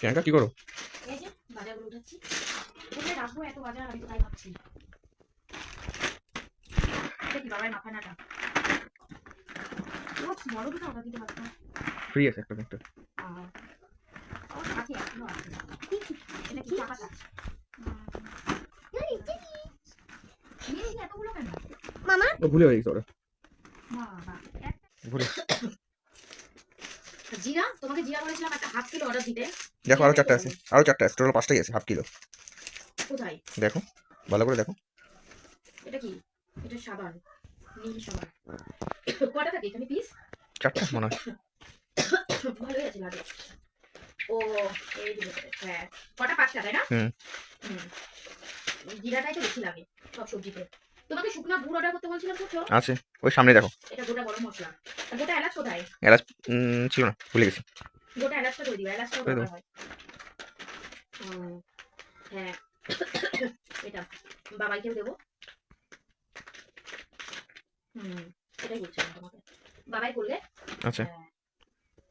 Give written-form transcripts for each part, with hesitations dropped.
প্রিয়াঙ্কা কি করো? এই যে বাজারগুলো উঠাচ্ছি। কোথায় রাখবো এত বাজার, আমি তো তাই ভাবছি। এটা কি বাবার মাখানাটা? ও বড় দুটো অর্ডার দিতে পারতো। ফ্রি আছে একটা একটা। আছে এখনো আছে। এটা কি টাকাটা? এতগুলো কেন মামা? ও ভুলে হয়ে গেছে ওরা। বাবা ভুলে। জিরা, তোমাকে জিরা বলেছিলাম একটা হাফ কিলো অর্ডার দিতে। দেখো আরো 4টা আছে, আরো 4টা আছে, টোটাল 5টাই আছে হাফ কিলো। কোথায় দেখো ভালো করে দেখো। এটা কি? এটা সাবান, নীল সাবান। কয়টা থাকে এখানে পিস? 4টা মনে হয়। ভালোই আছে লাগে। ও এই দিকে হ্যাঁ, কটা? 5টা তাই না? হুম। জিরাটাই তো বেশি লাগে সব সবজিতে। তোমাকে শুকনা গুড় অর্ডার করতে বলছিলাম, করছো? আছে ওই সামনে দেখো। এটা গোটা গরম মশলা। আর গোটা এলাচ কোথায়? এলাচ ছিল না, ভুলে গেছি। গোটা এলাচটা দিয়ে দিও, এলাচটাও দরকার হয়। হ্যাঁ এটা বাবাইকেও দেবো। এটাই বলছিলাম তোমাকে, বাবাই করলে আচ্ছা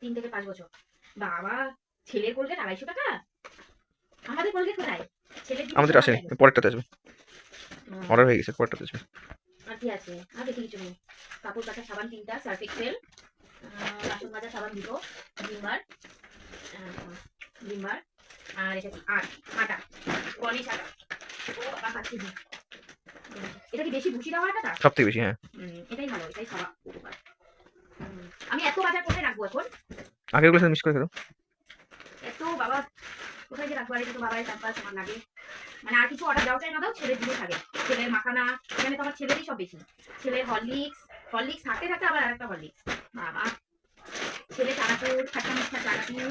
3 থেকে 5 বছর। বাবা, ছেলের কোলগেট 250 টাকা। আমাদের কোলগেট কোথায়? ছেলের আমাদের আসেনি, পরেরটাতে আসবে। অর্ডার হয়ে গেছে, পরেরটাতে আসবে। আর কি আছে? আর দেখি কিছু নেই। কাপড় কাচা সাবান 3টা, সার্ফ এক্সেল, বাসন মাজা সাবান 2টো, ভিমবার, আর এটা কি আটা, পলিশ আটা। ও বাবা, 5 কেজি। এটা কি বেশি ভুসি দেওয়া আটাটা? সবথেকে বেশি, হ্যাঁ। এটাই ভালো, এটাই খাওয়া উপকার। আমি এত বাজার কোথায় রাখবো এখন? আগেরগুলোর সাথে মিক্স করে ফেলো। এত বাবা কোথায় যে রাখবো? আর এটা তো বাবাই চারপাশ আমার লাগে। মানে আর কিছু অর্ডার দাও চাই না দাও, ছেলের জিনিস থাকে। ছেলের মাখানা, এখানে তো আমার ছেলেরই সব বেশি। ছেলের হরলিক্স থাকতে থাকতে আবার আরেকটা হরলিক্স। বাবা, ছেলে চানাচুর, খাট্টা মিঠা চানাচুর,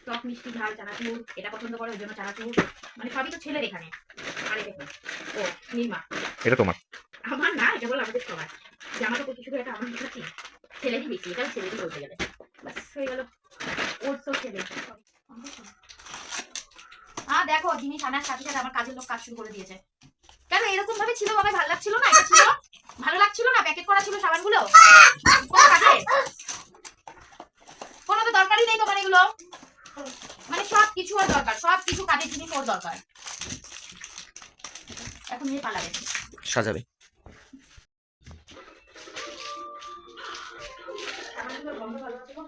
টক মিষ্টি ঝাল চানাচুর, এটা পছন্দ করে ওই জন্য চানাচুর। মানে সবই তো ছেলের এখানে। আর এটা কি? ও নির্মা। এটা তোমার? আমার না, এটা বলে আমাদের সবার। যে আমাকে প্রচুর শুধু এটা আমার খাচ্ছি, ছেলেরই বেশি, এটা ছেলেরই বলতে গেলে। বাস হয়ে গেল। ওর তো ছেলে। দেখো জিনিস আনার সাথে সাথে আমার কাজের লোক কাজ শুরু করে দিয়েছে। কেন এরকম ভাবে ছিল বাবা? ভালো লাগছিল না? এটা ছিল ভালো লাগছিল না? প্যাকেট করা ছিল সাবানগুলো। কোনো তো দরকারই নেই তোমার এগুলো। মানে সব কিছু আর দরকার, সব কিছু কাজের জিনিস ওর দরকার। এখন নিয়ে পালাবে, সাজাবে। সাবানগুলোর গন্ধ ভালো আছে গো।